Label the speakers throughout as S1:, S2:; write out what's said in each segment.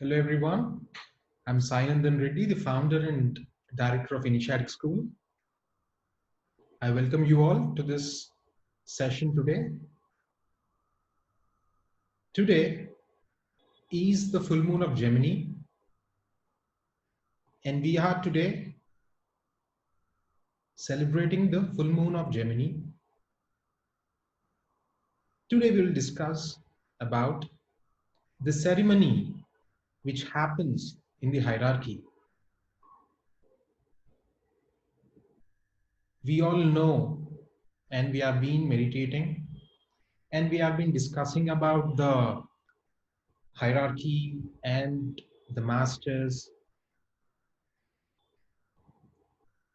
S1: Hello everyone, I'm Sainandan Reddy, the founder and director of Initiatic School. I welcome you all to this session today. Today is the full moon of Gemini, and we are today celebrating the full moon of Gemini. Today we will discuss about the ceremony which happens in the hierarchy. We all know, and we have been meditating, and we have been discussing about the hierarchy and the masters.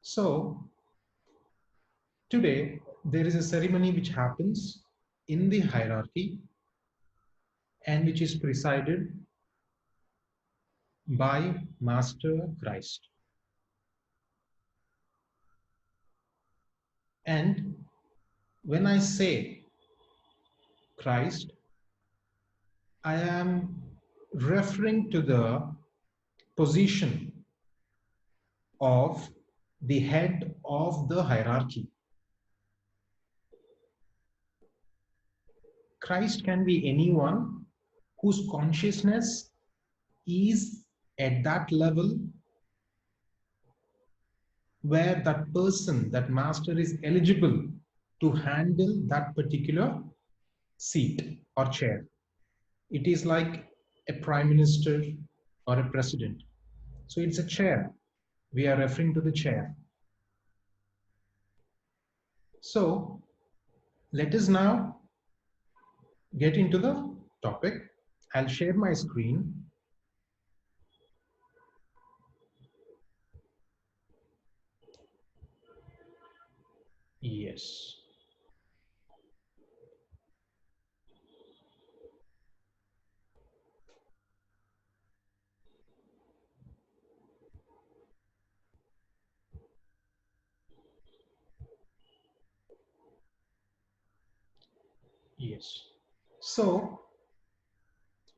S1: So today there is a ceremony which happens in the hierarchy and which is presided by Master Christ. And when I say Christ, I am referring to the position of the head of the hierarchy. Christ can be anyone whose consciousness is at that level where that person, that master, is eligible to handle that particular seat or chair. It is like a prime minister or a president. So it's a chair. We are referring to the chair. So let us now get into the topic. I'll share my screen. Yes. Yes. So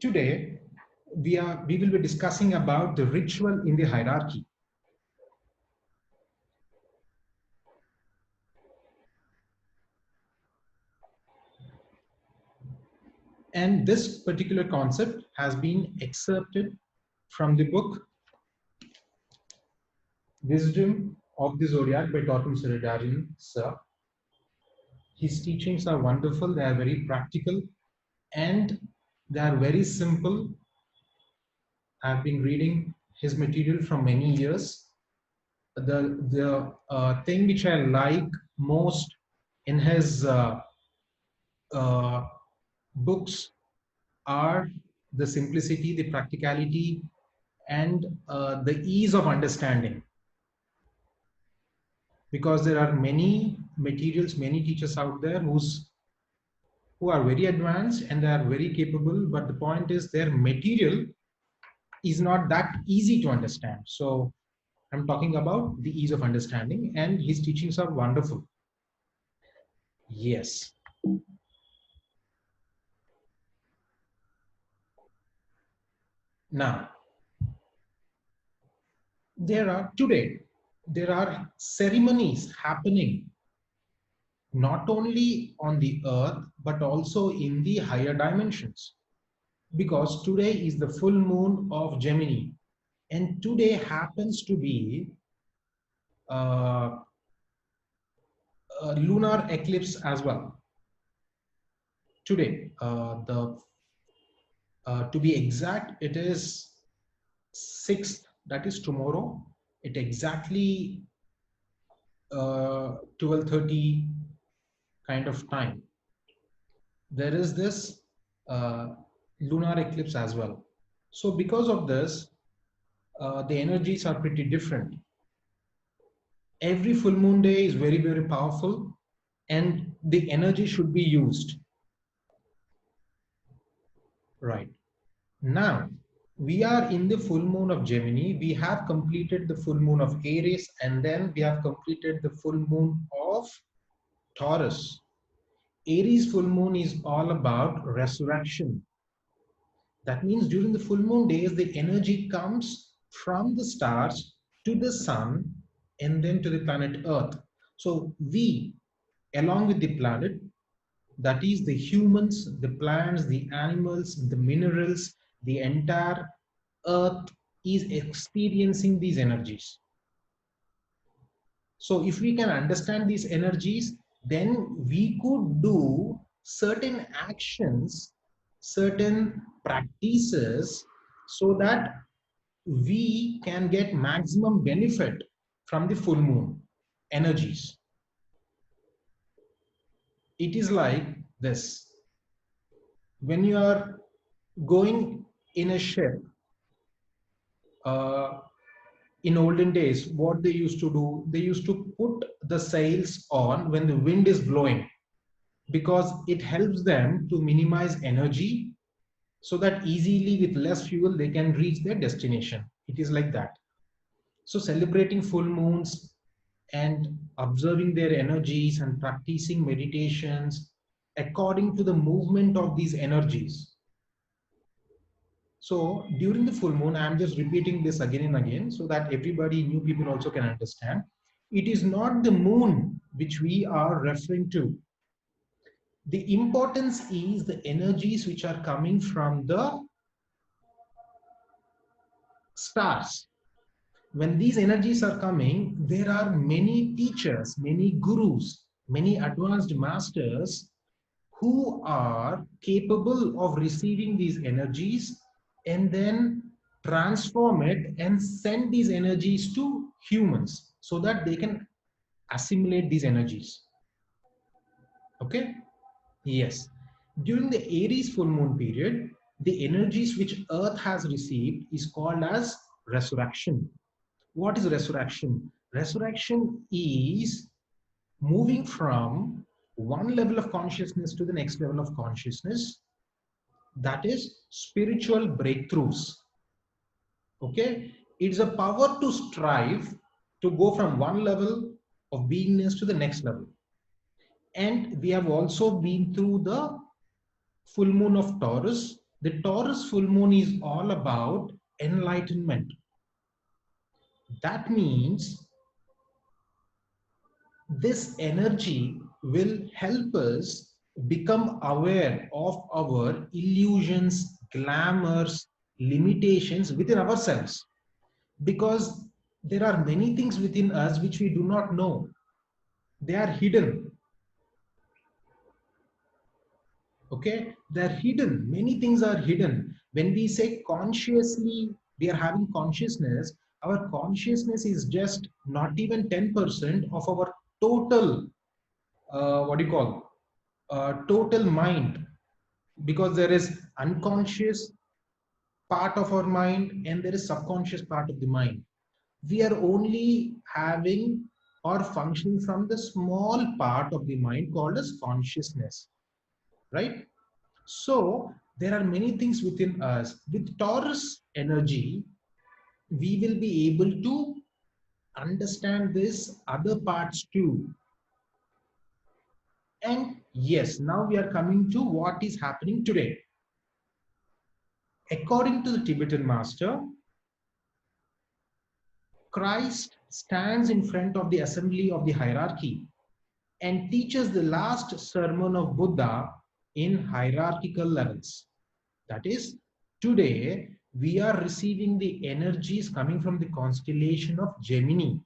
S1: today we will be discussing about the ritual in the hierarchy. And this particular concept has been excerpted from the book Wisdom of the Zodiac by Torben Sridharan sir. His teachings are wonderful, they are very practical, and they are very simple. I've been reading his material from many years. The thing which I like most in his books are the simplicity, the practicality, and the ease of understanding. Because there are many materials, many teachers out there who are very advanced and they are very capable, but the point is their material is not that easy to understand. So I'm talking about the ease of understanding, and his teachings are wonderful. Yes. Now, today, there are ceremonies happening not only on the earth, but also in the higher dimensions. Because today is the full moon of Gemini, and today happens to be uh, a lunar eclipse as well. Today, to be exact, it is 6th, that is tomorrow. It exactly 12:30 kind of time. There is this lunar eclipse as well. So because of this, the energies are pretty different. Every full moon day is very, very powerful, and the energy should be used. Right. Now, we are in the full moon of Gemini. We have completed the full moon of Aries, and then we have completed the full moon of Taurus. Aries full moon is all about resurrection. That means during the full moon days, the energy comes from the stars to the sun and then to the planet Earth. So we, along with the planet, that is the humans, the plants, the animals, the minerals, the entire Earth is experiencing these energies. So if we can understand these energies, then we could do certain actions, certain practices, so that we can get maximum benefit from the full moon energies. It is like this. When you are going in a ship, uh, in olden days, what they used to do, they used to put the sails on when the wind is blowing, because it helps them to minimize energy so that easily with less fuel they can reach their destination. It is like that. So celebrating full moons and observing their energies and practicing meditations according to the movement of these energies. So during the full moon, I'm just repeating this again and again so that everybody, new people also can understand. It is not the moon which we are referring to. The importance is the energies which are coming from the stars. When these energies are coming, there are many teachers, many gurus, many advanced masters who are capable of receiving these energies and then transform it and send these energies to humans so that they can assimilate these energies. Okay? Yes. During the Aries full moon period, the energies which Earth has received is called as resurrection. What is resurrection? Resurrection is moving from one level of consciousness to the next level of consciousness. That is spiritual breakthroughs. Okay? It's a power to strive to go from one level of beingness to the next level. And we have also been through the full moon of Taurus. The Taurus full moon is all about enlightenment. That means this energy will help us become aware of our illusions, glamours, limitations within ourselves. Because there are many things within us which we do not know. They are hidden. Okay, they're hidden. Many things are hidden. When we say consciously we are having consciousness, our consciousness is just not even 10% of our total, what do you call, total mind, because there is unconscious part of our mind and there is subconscious part of the mind. We are only having or functioning from the small part of the mind called as consciousness, right? So there are many things within us. With Taurus energy, we will be able to understand this other parts too. And yes, now we are coming to what is happening today. According to the Tibetan master, Christ stands in front of the assembly of the hierarchy and teaches the last sermon of Buddha in hierarchical levels. That is, today we are receiving the energies coming from the constellation of Gemini.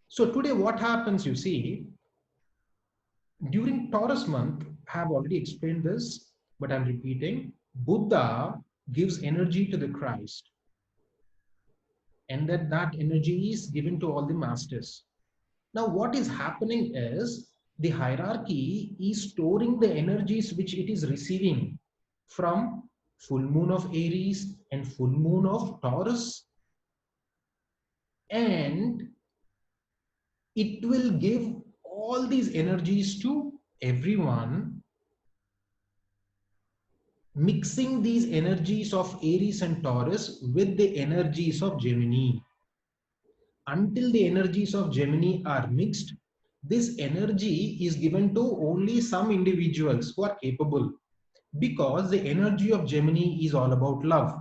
S1: So today what happens, you see, during Taurus month, I have already explained this, but I'm repeating, Buddha gives energy to the Christ, and that energy is given to all the masters. Now what is happening is the hierarchy is storing the energies which it is receiving from full moon of Aries and full moon of Taurus, and it will give all these energies to everyone, mixing these energies of Aries and Taurus with the energies of Gemini. Until the energies of Gemini are mixed, this energy is given to only some individuals who are capable. because the energy of Gemini is all about love.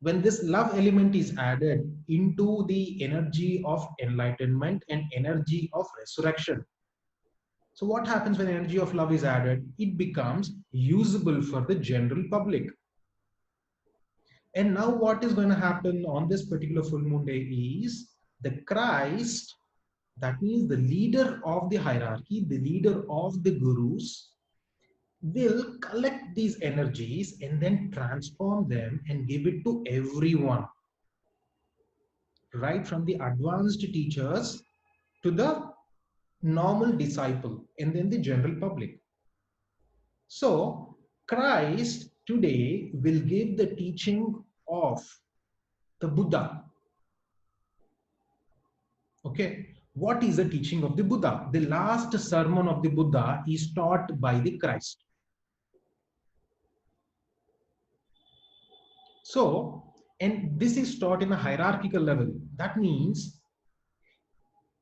S1: When this love element is added into the energy of enlightenment and energy of resurrection, so what happens when energy of love is added? It becomes usable for the general public. And now what is going to happen on this particular full moon day is the Christ, that means the leader of the hierarchy, the leader of the gurus, will collect these energies and then transform them and give it to everyone, right from the advanced teachers to the normal disciple and then the general public. So Christ today will give the teaching of the Buddha. Okay, what is the teaching of the Buddha? The last sermon of the Buddha is taught by the Christ. So, and this is taught in a hierarchical level. That means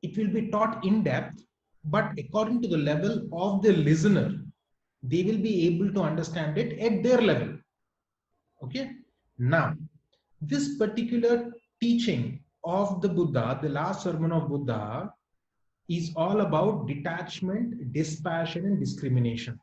S1: it will be taught in depth, but according to the level of the listener, they will be able to understand it at their level. Okay. Now, this particular teaching of the Buddha, the last sermon of Buddha, is all about detachment, dispassion, and discrimination.